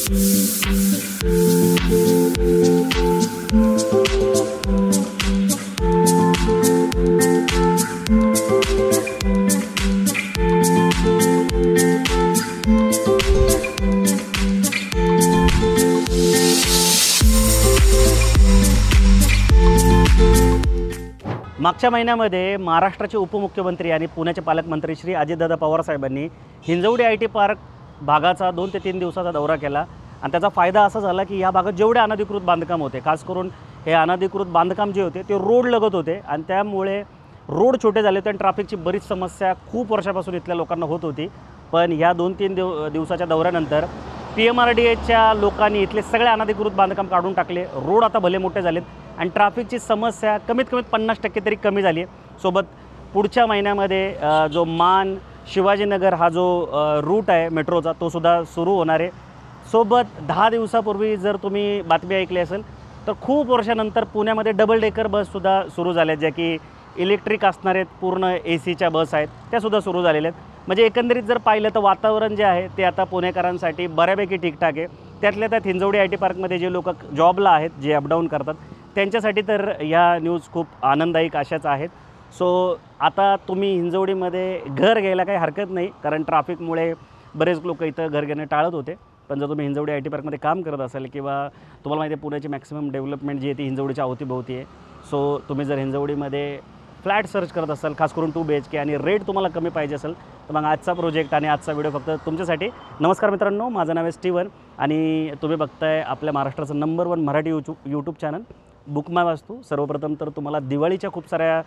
मागच्या महिन्यामध्ये महाराष्ट्राचे उपमुख्यमंत्री आणि पुण्याचे पालकमंत्री श्री अजितदादा पवार साहेबांनी हिंजवडी IT पार्क भागाचा 2 ते 3 दिवसाचा दौरा केला आणि त्याचा फायदा असा झाला की या भागात जेवढे अनधिकृत बांधकाम होते, खास करून हे अनधिकृत बांधकाम जे होते ते रोड लगत होते आणि त्यामुळे रोड छोटे झाले होते आणि ट्रॅफिकची बरीच समस्या खूप वर्षापासून इथल्या लोकांना होत होती। पण या 2-3 दिवसाच्या दौऱ्यानंतर PMRDAच्या लोकांनी इथले सगळे अनधिकृत बांधकाम काढून टाकले। रोड आता भले मोठे झालेत आणि ट्रॅफिकची समस्या कमीत कमी 50% तरी कमी झाली आहे। सोबत पुढच्या महिन्यामध्ये जो मान शिवाजीनगर हा जो रूट आहे मेट्रोचा तो सुद्धा सुरू होणार आहे। सोबत 10 दिवसापूर्वी जर तुम्ही बातमी ऐकली असेल तर खूप वर्षानंतर पुण्यामध्ये डबल डेकर बससुद्धा सुरू झाल्या, ज्या की इलेक्ट्रिक असणार आहेत, पूर्ण ACच्या बस आहेत, त्यासुद्धा सुरू झालेल्या आहेत। म्हणजे एकंदरीत जर पाहिलं तर वातावरण जे आहे ते आता पुणेकरांसाठी बऱ्यापैकी ठीकठाक आहे। त्यातल्या त्यात हिंजवडी IT पार्कमध्ये जे लोक जॉबला आहेत, जे अपडाऊन करतात, त्यांच्यासाठी तर या न्यूज खूप आनंददायक अशाच आहेत। सो आता तुम्ही हिंजवडीमध्ये घर घ्यायला काही हरकत नाही, कारण ट्रॅफिकमुळे बरेच लोक इथं घर घेणं टाळत होते। पण जर तुम्ही हिंजवडी IT पार्कमध्ये काम करत असाल किंवा तुम्हाला माहिती आहे पुण्याची मॅक्सिमम डेव्हलपमेंट जी आहे ती हिंजवडीच्या अवतीभोवती आहे, सो तुम्ही जर हिंजवडीमध्ये फ्लॅट सर्च करत असाल, खास करून 2 BHK आणि रेट तुम्हाला कमी पाहिजे असेल, तर मग आजचा प्रोजेक्ट आणि आजचा व्हिडिओ फक्त तुमच्यासाठी। नमस्कार मित्रांनो, माझं नाव आहे स्टीवन आणि तुम्ही बघताय आपल्या महाराष्ट्राचं number 1 Marathi YouTube channel book my Vastu. सर्वप्रथम तर तुम्हाला दिवाळीच्या खूप साऱ्या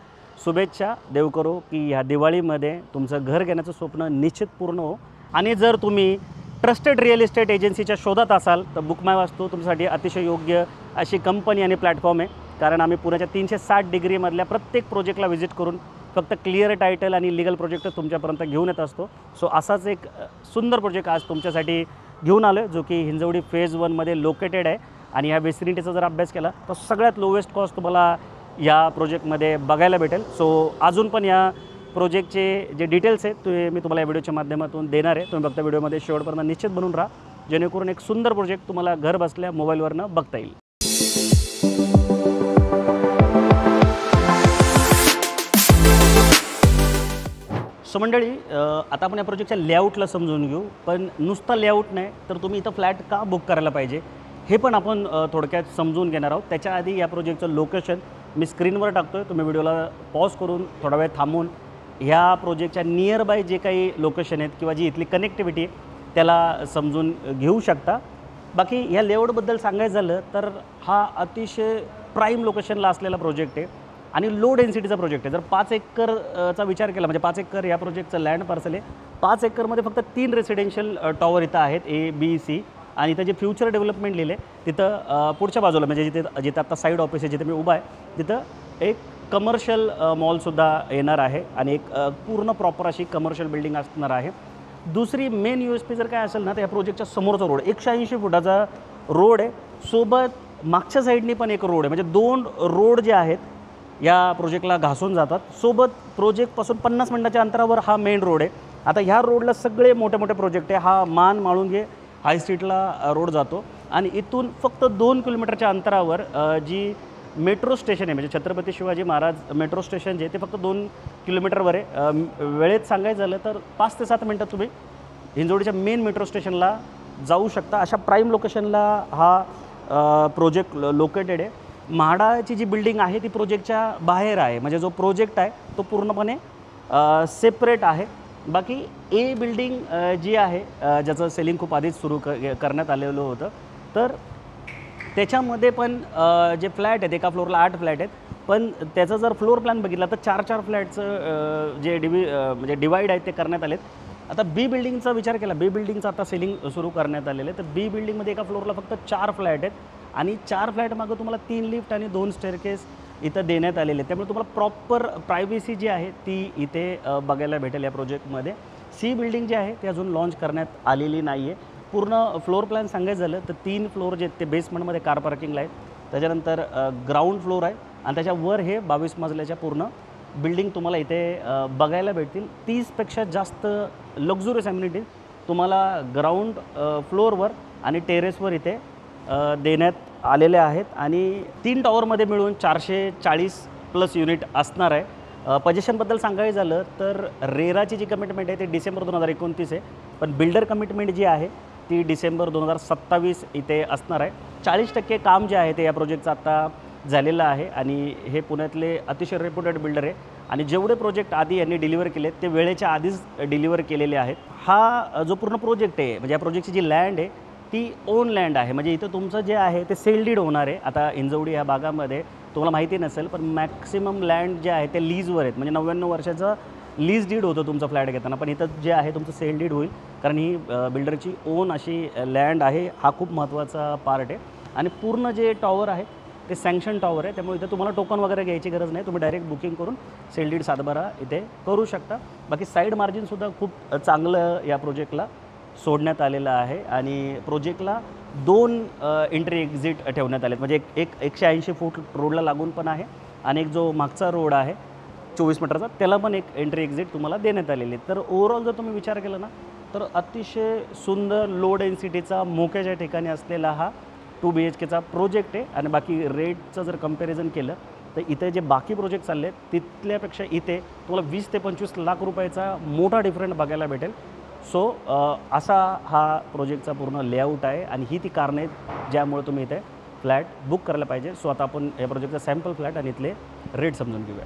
शुभेच्छा। देव करो की ह्या दिवाळीमध्ये तुमचं घर घेण्याचं स्वप्न निश्चित पूर्ण हो। आणि जर तुम्ही ट्रस्टेड रिअल इस्टेट एजन्सीच्या शोधात असाल तर बुक माय वास्तू तुमच्यासाठी अतिशय योग्य अशी कंपनी आणि प्लॅटफॉर्म आहे, कारण आम्ही पुण्याच्या 360 डिग्रीमधल्या प्रत्येक प्रोजेक्टला व्हिजिट करून फक्त क्लिअर टायटल आणि लीगल प्रोजेक्ट तुमच्यापर्यंत घेऊन येत असतो। सो असाच एक सुंदर प्रोजेक्ट आज तुमच्यासाठी घेऊन आलो जो की हिंजवडी फेज 1 मध्ये लोकेटेड आहे आणि ह्या विसिनिटीचा जर अभ्यास केला तर सगळ्यात लोवेस्ट कॉस्ट तुम्हाला या प्रोजेक्टमध्ये बघायला भेटेल। सो अजून पण या प्रोजेक्टचे जे डिटेल्स आहेत ते मी तुम्हाला या व्हिडिओच्या माध्यमातून देणार आहे। तुम्ही फक्त व्हिडिओमध्ये शेवटपर्यंत निश्चित बनून राहा, जेणेकरून एक सुंदर प्रोजेक्ट तुम्हाला घर बसल्या मोबाईलवरनं बघता येईल। सो मंडळी, आता आपण या प्रोजेक्टच्या लेआउटला समजून घेऊ, पण नुसता लेआउट नाही तर तुम्ही इथं फ्लॅट का बुक करायला पाहिजे हे पण आपण थोडक्यात समजून घेणार आहोत। त्याच्या आधी या प्रोजेक्टचं लोकेशन मी स्क्रीनवर टाकतोय, तुम्ही व्हिडिओला पॉज करून थोडा वेळ थांबून ह्या प्रोजेक्टच्या नियर बाय जे काही लोकेशन आहेत किंवा जी इथली कनेक्टिव्हिटी आहे त्याला समजून घेऊ शकता। बाकी ह्या लेआउटबद्दल सांगायचं झालं तर हा अतिशय प्राईम लोकेशनला असलेला प्रोजेक्ट आहे आणि लो डेन्सिटीचा प्रोजेक्ट आहे। जर 5 एकरचा विचार केला, म्हणजे 5 एकर या प्रोजेक्टचं लँड पार्सल आहे, 5 एकरमध्ये फक्त 3 रेसिडेन्शियल टॉवर इथं आहेत, A, B, C, आणि इथं जे फ्युचर डेव्हलपमेंट लिहिले तिथं पुढच्या बाजूला म्हणजे जिथे आता साईड ऑफिस आहे, जिथे मी उभा आहे तिथं एक कमर्शियल मॉलसुद्धा येणार आहे आणि एक पूर्ण प्रॉपर अशी कमर्शियल बिल्डिंग असणार आहे। दुसरी मेन USP जर काय असेल ना तर या प्रोजेक्टच्या समोरचा रोड 180 फुटाचा रोड आहे, सोबत मागच्या साईडनी पण एक रोड आहे, म्हणजे 2 रोड जे आहेत या प्रोजेक्टला घासून जातात। सोबत प्रोजेक्टपासून 50 मिनिटाच्या अंतरावर हा मेन रोड आहे। आता ह्या रोडला सगळे मोठे मोठे प्रोजेक्ट आहे, हा मान माळुंगे हाय स्ट्रीटला रोड जातो आणि इथून फक्त 2 किलोमीटरच्या अंतरावर जी मेट्रो स्टेशन आहे, म्हणजे छत्रपती शिवाजी महाराज मेट्रो स्टेशन जे ते फक्त 2 किलोमीटरवर आहे। वेळेत सांगायचं झालं तर 5 ते 7 मिनटात तुम्ही हिंजवडीच्या मेन मेट्रो स्टेशनला जाऊ शकता। अशा प्राईम लोकेशनला हा प्रोजेक्ट लोकेटेड आहे। म्हाडाची जी बिल्डिंग आहे ती प्रोजेक्टच्या बाहेर आहे, म्हणजे जो प्रोजेक्ट आहे तो पूर्णपणे सेपरेट आहे। बाकी A बिल्डिंग जी आहे ज्याचं सेलिंग खूप आधीच सुरू करण्यात आलेलं होतं, तर त्याच्यामध्ये पण जे फ्लॅट आहेत, एका फ्लोअरला 8 फ्लॅट आहेत, पण त्याचा जर फ्लोअर प्लॅन बघितला तर 4-4 फ्लॅटचं जे म्हणजे डिवाईड आहेत ते करण्यात आलेत। आता B बिल्डिंगचा विचार केला, B बिल्डिंगचं आता सेलिंग सुरू करण्यात आलेलं आहे, तर B बिल्डिंगमध्ये एका फ्लोअरला फक्त 4 फ्लॅट आहेत आणि 4 फ्लॅटमागं तुम्हाला 3 लिफ्ट आणि 2 स्टेअरकेस इथं देण्यात आलेले आहेत। त्यामुळे तुम्हाला प्रॉपर प्रायव्हसी जी आहे ती इथे बघायला भेटेल या प्रोजेक्टमध्ये। C बिल्डिंग जी आहे ती अजून लॉन्च करण्यात आलेली नाही आहे। पूर्ण फ्लोअर प्लॅन सांगायचं झालं तर 3 फ्लोअर जे ते बेसमेंटमध्ये कार पार्किंगला आहेत, त्याच्यानंतर ग्राउंड फ्लोअर आहे आणि त्याच्यावर हे 22 मजल्याच्या पूर्ण बिल्डिंग तुम्हाला इथे बघायला भेटतील। 30पेक्षा जास्त लक्झुरियस ॲम्युनिटीज तुम्हाला ग्राउंड फ्लोअरवर आणि टेरेसवर इथे देण्यात आलेले आहेत आणि 3 टॉवरमध्ये मिळून 440+ युनिट असणार आहे. पोझिशनबद्दल सांगायचं झालं तर रेराची जी कमिटमेंट आहे ते डिसेंबर 2029 आहे, पण बिल्डर कमिटमेंट जी आहे ती डिसेंबर 2027 इथे असणार आहे. 40% काम जे आहे ते या प्रोजेक्टचं आता झालेलं आहे आणि हे पुण्यातले अतिशय रेप्युटेड बिल्डर आहे आणि जेवढे प्रोजेक्ट आधी यांनी डिलिव्हर केले ते वेळेच्या आधीच डिलिव्हर केलेले आहेत. हा जो पूर्ण प्रोजेक्ट आहे म्हणजे या प्रोजेक्टची जी लँड आहे ती ओन लँड आहे, म्हणजे इथं तुमचं जे आहे ते सेल डीड होणार आहे. आता इंजवडी ह्या भागामध्ये तुम्हाला माहिती नसेल पण मॅक्सिमम लँड जे आहे ते लीजवर आहेत, म्हणजे 99 वर्षाचं लीज डीड होतं तुमचा फ्लॅट घेताना, पण इथं जे आहे तुमचं सेल डीड होईल कारण ही बिल्डरची ओन अशी लँड आहे. हा खूप महत्त्वाचा पार्ट आहे आणि पूर्ण जे टॉवर आहे ते सँक्शन टॉवर आहे, त्यामुळे इथं तुम्हाला टोकन वगैरे घ्यायची गरज नाही. तुम्ही डायरेक्ट बुकिंग करून सेल डीड सातबारा इथे करू शकता. बाकी साईड मार्जिनसुद्धा खूप चांगलं या प्रोजेक्टला सोडण्यात आलेलं आहे आणि प्रोजेक्टला 2 एंट्री एक्झिट ठेवण्यात आले, म्हणजे एक 180 फूट रोडला लागून पण आहे आणि एक जो मागचा रोड आहे 24 मीटरचा त्याला पण एक एंट्री एक्झिट तुम्हाला देण्यात आलेली आहे. तर ओव्हरऑल जर तुम्ही विचार केला ना तर अतिशय सुंदर लो डेन्सिटीचा मोक्याच्या ठिकाणी असलेला हा 2 BHKचा प्रोजेक्ट आहे. आणि बाकी रेटचं जर कंपॅरिझन केलं तर इथे जे बाकी प्रोजेक्ट चालले आहेत तिथल्यापेक्षा इथे तुम्हाला 20 ते 25 लाख रुपयाचा मोठा डिफरंट बघायला भेटेल. सो असा हा प्रोजेक्टचा पूर्ण लेआउट आहे आणि ही ती कारणं आहेत ज्यामुळे तुम्ही इथे फ्लॅट बुक करायला पाहिजे. सो आता आपण या प्रोजेक्टचा सॅम्पल फ्लॅट आणि इथले रेट समजून घेऊया.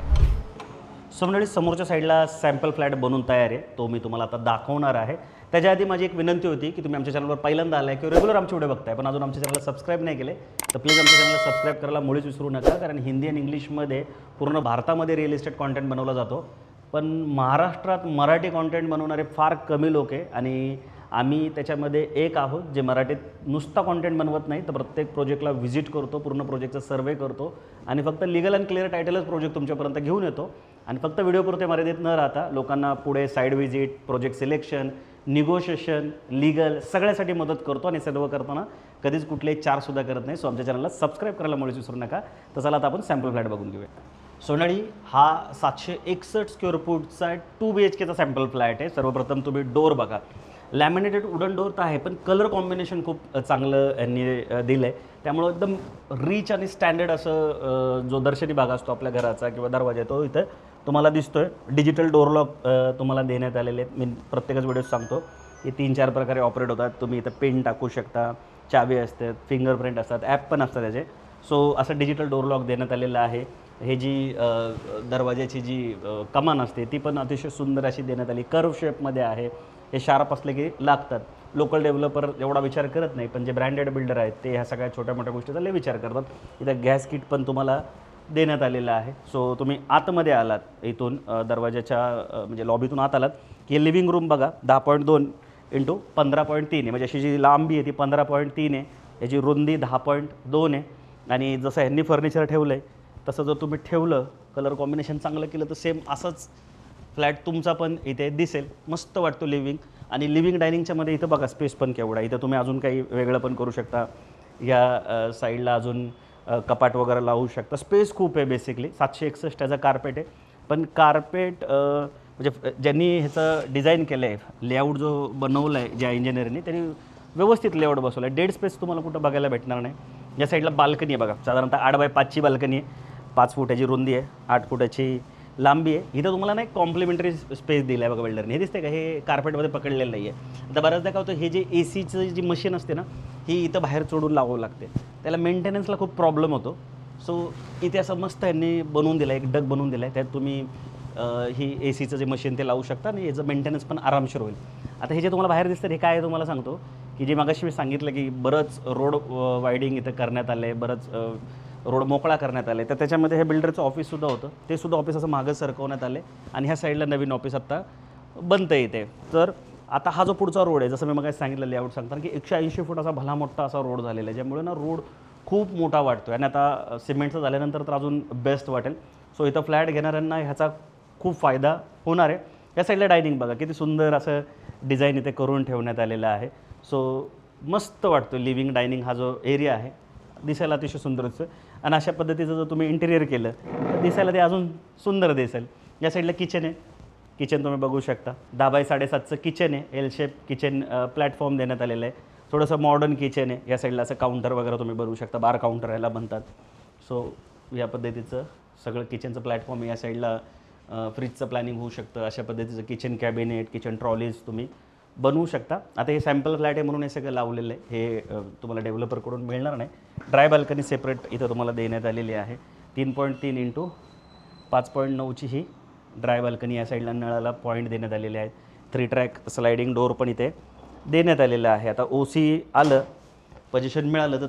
सो मंडळी समोरच्या साईडला सॅम्पल फ्लॅट बनवून तयार आहे, तो मी तुम्हाला आता दाखवणार आहे. त्याच्या आधी माझी एक विनंती होती की तुम्ही आमच्या चॅनलवर पहिल्यांदा आलाय किंवा रेग्युलर आमचे व्हिडिओ बघताय पण अजून आमच्या चॅनलला सबस्क्राईब नाही केले तर प्लीज आमच्या चॅनलला सबस्क्राईब करायला मुळीच विसरू नका, कारण हिंदी आणि इंग्लिशमध्ये पूर्ण भारतामध्ये रिअल इस्टेट कॉन्टेंट बनवला जातो पण महाराष्ट्रात मराठी कॉन्टेंट बनवणारे फार कमी लोक आहे आणि आम्ही त्याच्यामध्ये एक आहोत जे मराठीत नुसता कॉन्टेंट बनवत नाही तर प्रत्येक प्रोजेक्टला व्हिजिट करतो, पूर्ण प्रोजेक्टचा सर्वे करतो आणि फक्त लिगल अँड क्लिअर टायटलच प्रोजेक्ट तुमच्यापर्यंत घेऊन येतो आणि फक्त व्हिडिओपुरते मर्यादित न राहता लोकांना पुढे side visit, project selection, negotiation, legal सगळ्यासाठी मदत करतो आणि सर्व करताना कधीच कुठलेही चार्जसुद्धा करत नाही. सो आमच्या चॅनलला सबस्क्राईब करायला मुळीच विसरू नका. तर चला आता आपण सॅम्पल फ्लॅट बघून घेऊया. सोनाळी हा 761 स्क्वेअर फूटचा 2 BHKचा सॅम्पल फ्लॅट आहे. सर्वप्रथम तुम्ही डोअर बघा, लॅमिनेटेड वुडन डोअर तर आहे पण कलर कॉम्बिनेशन खूप चांगलं यांनी दिलं आहे, त्यामुळं एकदम रिच आणि स्टँडर्ड असं जो दर्शनी भाग असतो आपल्या घराचा किंवा दरवाजा तो इथं तुम्हाला दिसतो आहे. डिजिटल डोअर लॉक तुम्हाला देण्यात आलेले आहेत. मी प्रत्येकच व्हिडिओ सांगतो हे 3-4 प्रकारे ऑपरेट होतात. तुम्ही इथं पेन टाकू शकता, चावी असतात, फिंगरप्रिंट असतात, ॲप पण असतात त्याचे. सो असं डिजिटल डोअर लॉक देण्यात आलेलं आहे. हे जी दरवाजाची जी कमान असते ती पण अतिशय सुंदर अशी देण्यात आली, कर्व शेपमध्ये आहे. हे शार्प असले की लागतात. लोकल डेव्हलपर एवढा विचार करत नाही पण जे ब्रँडेड बिल्डर आहेत ते ह्या सगळ्या छोट्या मोठ्या गोष्टीचा लय विचार करतात. इथं गॅस किट पण तुम्हाला देण्यात आलेलं आहे. सो तुम्ही आतमध्ये आलात इथून दरवाजाच्या म्हणजे लॉबीतून आत आलात की लिव्हिंग रूम बघा 10.2 × 15.3 आहे, म्हणजे अशी जी लांबी आहे ती 15.3 आहे, याची रुंदी 10.2 आहे आणि जसं ह्यांनी फर्निचर ठेवलं आहे तसं जर तुम्ही ठेवलं, कलर कॉम्बिनेशन चांगलं केलं तर सेम असंच फ्लॅट तुमचा पण इथे दिसेल. मस्त वाटतो लिव्हिंग. आणि लिव्हिंग डायनिंगच्या मध्ये इथं बघा स्पेस पण केवढा, इथं तुम्ही अजून काही वेगळं पण करू शकता. या साईडला अजून कपाट वगैरे लावू शकता. स्पेस खूप आहे. बेसिकली 761 त्याचा कार्पेट आहे, पण कार्पेट म्हणजे ज्यांनी ह्याचं डिझाईन केलं आहे, लेआउट जो बनवला आहे ज्या इंजिनिअरनी त्यांनी व्यवस्थित लेआउट बसवला आहे. डेड स्पेस तुम्हाला कुठं बघायला भेटणार नाही. या साईडला बाल्कनी आहे बघा, साधारणतः 8x5ची बाल्कनी आहे, 5 फुटाची रुंदी आहे, 8 फुटाची लांबी आहे. इथं तुम्हाला ना एक कॉम्प्लिमेंटरी स्पेस दिला आहे बघा बिल्डरने. हे दिसते का, हे कार्पेटमध्ये पकडलेलं नाही आहे. आता बऱ्याचदा काय होतं, हे जे AC जी मशीन असते ना ही इथं बाहेर चढून लावावं लागते, त्याला मेंटेनन्सला खूप प्रॉब्लेम होतो. सो इथे असं मस्त यांनी बनवून दिलं आहे, एक डग बनवून दिला आहे, त्यात तुम्ही ही ACचं जे मशीन ते लावू शकता आणि याचं मेंटेनन्स पण आरामशीर होईल. आता हे जे तुम्हाला बाहेर दिसतं हे काय आहे तुम्हाला सांगतो की जे मागाशी मी सांगितलं की बरंच रोड वायडिंग इथं करण्यात आलं आहे, बरंच रोड मोकळा करण्यात आले, तर त्याच्यामध्ये हे बिल्डरचं ऑफिससुद्धा होतं. ते सुद्धा ऑफिस असं मागं सरकवण्यात आले आणि ह्या साईडला नवीन ऑफिस आत्ता बनतं येते. तर आता हा जो पुढचा रोड आहे, जसं मी मगाशी सांगितलं लेआउट सांगताना की 180 फूट असा भला मोठा असा रोड झालेला आहे, ज्यामुळे ना रोड खूप मोठा वाटतो आणि आता सिमेंटचं झाल्यानंतर तर अजून बेस्ट वाटेल. सो इथं फ्लॅट घेणाऱ्यांना ह्याचा खूप फायदा होणार आहे. या साईडला डायनिंग बघा, किती सुंदर असं डिझाईन इथे करून ठेवण्यात आलेलं आहे. सो मस्त वाटतो. लिव्हिंग डायनिंग हा जो एरिया आहे दिसायला अतिशय सुंदर दिसतो आणि अशा पद्धतीचं जर तुम्ही इंटिरियर केलं तर दिसायला ते अजून सुंदर दिसेल. या साईडला किचन आहे, किचन तुम्ही बघू शकता. 10x7.5चं किचन आहे, एल शेप किचन प्लॅटफॉर्म देण्यात आलेलं आहे. थोडंसं मॉडर्न किचन आहे. या साईडला असं काउंटर वगैरे तुम्ही बनवू शकता, बार काउंटर याला बनतात. सो या पद्धतीचं सगळं किचनचं प्लॅटफॉर्म. या साईडला फ्रीजचं प्लॅनिंग होऊ शकतं. अशा पद्धतीचं किचन कॅबिनेट, किचन ट्रॉलीज तुम्ही बनवू शकता. आता हे सॅम्पल फ्लॅट आहे म्हणून हे सगळं लावलेलं आहे. हे तुम्हाला डेव्हलपरकडून मिळणार नाही. ड्राय बाल्कनी सेपरेट इथं तुम्हाला देण्यात आलेली आहे. 3.3 इंटू 5.9ची ही ड्राय बाल्कनी. या साईडला नळाला पॉईंट देण्यात आलेले आहेत. 3 ट्रॅक स्लायडिंग डोअर पण इथे देण्यात आलेलं आहे. आता ओसी आलं, पोझिशन मिळालं तर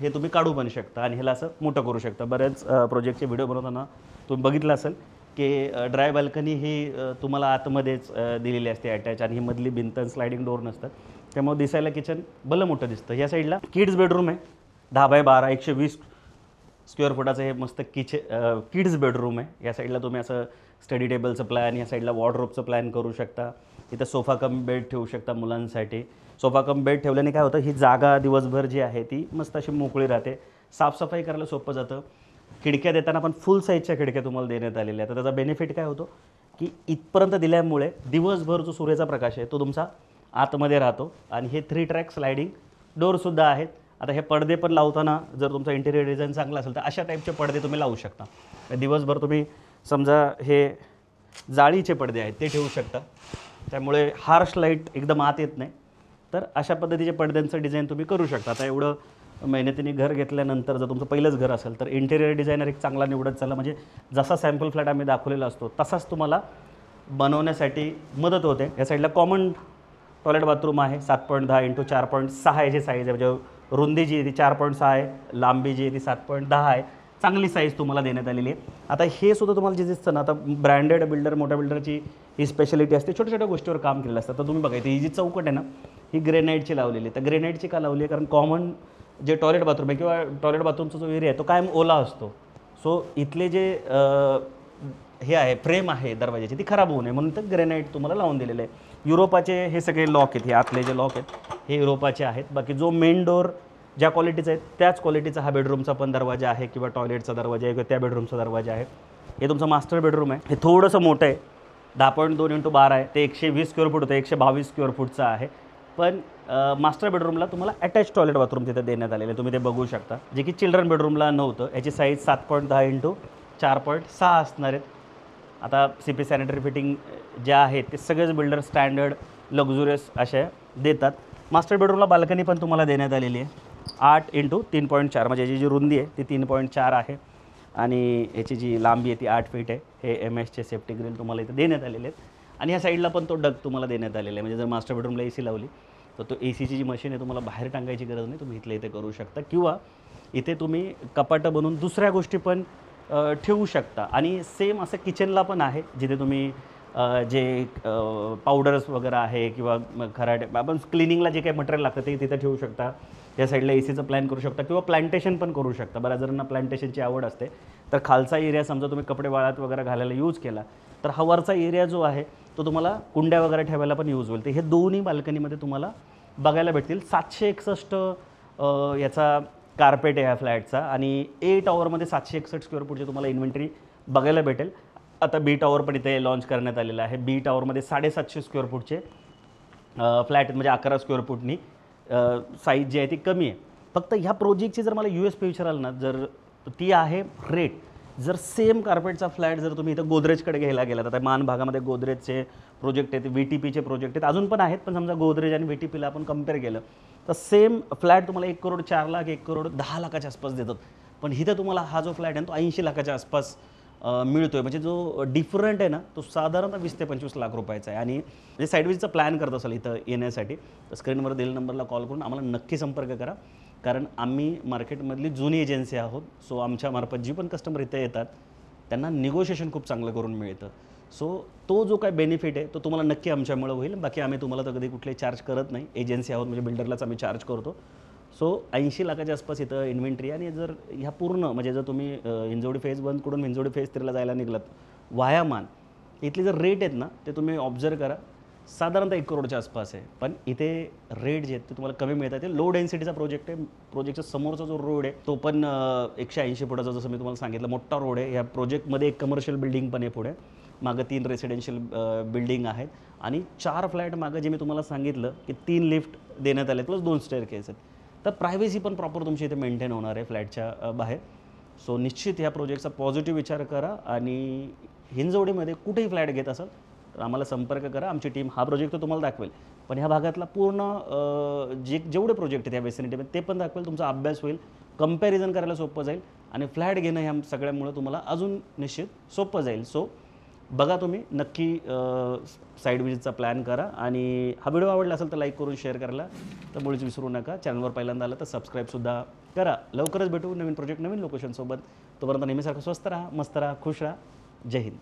हे तुम्ही काढू पण शकता आणि ह्याला असं मोठं करू शकता. बऱ्याच प्रोजेक्टचे व्हिडिओ बनवताना तुम्ही बघितलं असेल की ड्राय बाल्कनी ही तुम्हाला आतमध्येच दिलेली असते अटॅच, आणि ही मधली भिंत स्लायडिंग डोअर नसतात, त्यामुळे दिसायला किचन भलं मोठं दिसतं. या साईडला किड्स बेडरूम आहे. 10x12 120 स्क्वेअर फुटाचं हे मस्त किड्स बेडरूम आहे. या साईडला तुम्ही असं स्टडी टेबलचं प्लॅन, या साईडला वॉर्डरोबचं प्लॅन करू शकता. इथं सोफा कम बेड ठेवू शकता मुलांसाठी. सोफा कम बेड ठेवल्याने काय होतं, ही जागा दिवसभर जी आहे ती मस्त अशी मोकळी राहते. साफसफाई करायला सोपं जातं. खिडक्या देताना पण फुल साईजच्या खिडक्या तुम्हाला देण्यात आलेल्या आहेत. तर त्याचा बेनिफिट काय होतो की इथपर्यंत दिल्यामुळे दिवसभर जो सूर्याचा प्रकाश आहे तो तुमचा आतमध्ये राहतो. आणि हे 3 ट्रॅक स्लायडिंग डोअरसुद्धा आहेत. आता हे पडदे पण लावताना जर तुमचा इंटेरियर डिझाईन चांगला असेल तर अशा टाईपचे पडदे तुम्ही लावू शकता. दिवसभर तुम्ही समजा हे जाळीचे पडदे आहेत ते ठेवू शकता, त्यामुळे हार्श लाईट एकदम आत येत नाही. तर अशा पद्धतीचे पडद्यांचं डिझाईन तुम्ही करू शकता. आता एवढं मेहनतीने घर घेतल्यानंतर जर तुमचं पहिलंच घर असेल तर इंटेरियर डिझायनर एक चांगला निवडत चालला, म्हणजे जसा सॅम्पल फ्लॅट आम्ही दाखवलेला असतो तसाच तुम्हाला बनवण्यासाठी मदत होते. या साईडला कॉमन टॉयलेट बाथरूम आहे. 7.10 इंटू 4.6 याची साईज आहे. म्हणजे रुंदी जी आहे ती 4.6 आहे, लांबी जी आहे ती 7.10 आहे. चांगली साईज तुम्हाला देण्यात आलेली आहे. आता हे सुद्धा तुम्हाला जे दिसतं ना, आता ब्रँडेड बिल्डर, मोठ्या बिल्डरची ही स्पेशालिटी असते, छोट्या छोट्या गोष्टीवर काम केलेलं असतं. तर तुम्ही बघा ही जी चौकट आहे ना, ही ग्रेनाईटची लावलेली आहे. तर ग्रेनाईटची का लावली आहे, कारण कॉमन जे टॉयलेट बाथरूम आहे किंवा टॉयलेट बाथरूमचा जो एरिया आहे तो कायम ओला असतो. सो इथले जे हे आहे फ्रेम आहे दरवाजाची ती खराब होऊ नये म्हणून तर ग्रेनाईट तुम्हाला लावून दिलेलं आहे. युरोपाचे हे सगळे लॉक आहेत, हे आतले जे लॉक आहेत हे युरोपाचे आहेत. बाकी जो मेन डोअर ज्या क्वालिटीचा आहे त्याच क्वालिटीचा हा बेडरूमचा पण दरवाजा आहे, किंवा टॉयलेटचा दरवाजा आहे, किंवा त्या बेडरूमचा दरवाजा आहे. हे तुमचं मास्टर बेडरूम आहे. हे थोडंसं मोठं आहे, 10.2 इंटू 12 आहे. ते 120 स्क्वेअर फूट होतं, 122 स्क्वेअर फूटचं आहे. पण मास्टर बेडरूमला तुम्हाला अटॅच टॉयलेट बाथरूम तिथे देण्यात आलेलं आहे, तुम्ही ते बघू शकता, जे की चिल्ड्रन बेडरूमला नव्हतं. याची साईज 7.10 इंटू 4.6 असणार आहेत. आता CP सॅनिटरी फिटिंग ज्या आहेत ते सगळेच बिल्डर स्टँडर्ड लक्झुरियस अशा देतात. मास्टर बेडरूमला बाल्कनी पण तुम्हाला देण्यात आलेली आहे. 8 इंटू 3.4 म्हणजे याची जी रुंदी आहे ती 3.4 आहे, आणि याची जी लांबी आहे ती 8 फीट आहे. हे MS चे सेफ्टी ग्रिल तुम्हाला इथे देण्यात आलेले आहेत. आणि ह्या साईडला पण तो डग तुम्हाला देण्यात आलेला आहे. म्हणजे जर मास्टर बेडरूमला AC लावली तर तो ACची जी मशीन आहे तुम्हाला बाहेर टांगायची गरज नाही, तुम्ही इथल्या इथे करू शकता. किंवा इथे तुम्ही कपाटं बनवून दुसऱ्या गोष्टी पण ठेवू शकता. आणि सेम असं किचनला पण आहे, जिथे तुम्ही जे पावडर्स वगैरे आहे किंवा खराटे आपण क्लिनिंगला जे काही मटेरियल लागतं ते तिथं ठेवू शकता. या साईडला ACचं प्लॅन करू शकता, किंवा प्लांटेशन पण करू शकता. बऱ्याच जणांना प्लांटेशनची आवड असते. तर खालचा एरिया समजा तुम्ही कपडे वाळत वगैरे घालायला यूज केला तर हा वरचा एरिया जो आहे तो तुम्हाला कुंड्या वगैरे ठेवायला पण यूज होईल. तर हे दोन्ही बाल्कनीमध्ये तुम्हाला बघायला भेटतील. 761 याचा कार्पेट आहे ह्या फ्लॅटचा, आणि A टॉवरमध्ये 761 स्क्वेअर फूटची तुम्हाला इन्व्हेंटरी बघायला भेटेल. आता B टॉवर पण इथे लॉन्च करण्यात आलेलं आहे. B टॉवरमध्ये 750 स्क्वेअर फूटचे फ्लॅट, म्हणजे 11 स्क्वेअर फूटनी साईज जी आहे ती कमी आहे. फक्त ह्या प्रोजेक्टची जर मला USP विचाराल ना, जर ती आहे रेट. जर सेम कार्पेटचा फ्लॅट जर तुम्ही इथं गोदरेजकडे घ्यायला गेलात, आता मान भागामध्ये गोदरेजचे प्रोजेक्ट आहेत, VTPचे प्रोजेक्ट आहेत, अजून पण आहेत, पण समजा गोदरेज आणि VTPला आपण कम्पेअर केलं तर सेम फ्लॅट तुम्हाला 1 करोड 4 लाख 1 करोड 10 लाखाच्या आसपास देतात. पण इथं तुम्हाला हा जो फ्लॅट आहे तो 80 लाखाच्या आसपास मिळतो आहे. म्हणजे जो डिफरंट आहे ना तो साधारणतः 20 ते 25 लाख रुपयाचा आहे. आणि म्हणजे साईडविजचा प्लॅन करत असाल इथं येण्यासाठी तर स्क्रीनवर दिलेल्या नंबरला कॉल करून आम्हाला नक्की संपर्क करा, कारण आम्ही मार्केटमधली जुनी एजन्सी आहोत. सो आमच्यामार्फत जी पण कस्टमर इथे येतात त्यांना निगोशिएशन खूप चांगलं करून मिळतं. सो तो जो काय बेनिफिट आहे तो तुम्हाला नक्की आमच्यामुळे होईल. बाकी आम्ही तुम्हाला तर कधी कुठले चार्ज करत नाही. एजन्सी आहोत म्हणजे बिल्डरलाच आम्ही चार्ज करतो. सो 80 लाखाच्या आसपास इथं इन्व्हेंटरी. आणि जर ह्या पूर्ण म्हणजे जर तुम्ही हिंजवडी फेज 1 कडून हिंजवडी फेज 3ला जायला निघलात वाया मान, इथले जर रेट आहेत ना ते तुम्ही ऑब्झर्व करा, साधारणतः 1 करोडच्या आसपास आहे. पण इथे रेट जे आहेत ते तुम्हाला कमी मिळतात. ते लो डेन्सिटीचा प्रोजेक्ट आहे. प्रोजेक्टच्या समोरचा जो रोड आहे तो पण 180 फुटाचा, जसं मी तुम्हाला सांगितलं मोठा रोड आहे. या प्रोजेक्टमध्ये एक कमर्शियल बिल्डिंग पण आहे पुढे. मागं 3 रेसिडेन्शियल बिल्डिंग आहेत आणि 4 फ्लॅट मागं जे मी तुम्हाला सांगितलं की 3 लिफ्ट देण्यात आले प्लस 2 स्टेअरकेस आहेत. तर प्रायव्हसी पण प्रॉपर तुमची इथे मेंटेन होणार आहे फ्लॅटच्या बाहेर. सो निश्चित ह्या प्रोजेक्टचा पॉझिटिव्ह विचार करा आणि हिंजवडीमध्ये कुठेही फ्लॅट घेत असाल तर आम्हाला संपर्क करा. आमची टीम हा प्रोजेक्ट तर तुम्हाला दाखवेल, पण ह्या भागातला पूर्ण जेवढे प्रोजेक्ट आहेत ह्या वेसिनिटीमध्ये ते पण दाखवेल. तुमचा अभ्यास होईल, कंपॅरिझन करायला सोपं जाईल आणि फ्लॅट घेणं ह्या सगळ्यामुळे तुम्हाला अजून निश्चित सोपं जाईल. सो बघा तुम्ही नक्की साईड विजिटचा प्लॅन करा आणि हा व्हिडिओ आवडला असेल तर लाईक करून शेअर करायला तर मुळीच विसरू नका. चॅनलवर पहिल्यांदा आलं तर सबस्क्राईबसुद्धा करा. लवकरच भेटू नवीन प्रोजेक्ट नवीन लोकेशनसोबत. तोपर्यंत नेहमीसारखं स्वस्त राहा, मस्त राहा, खुश राहा. जय हिंद.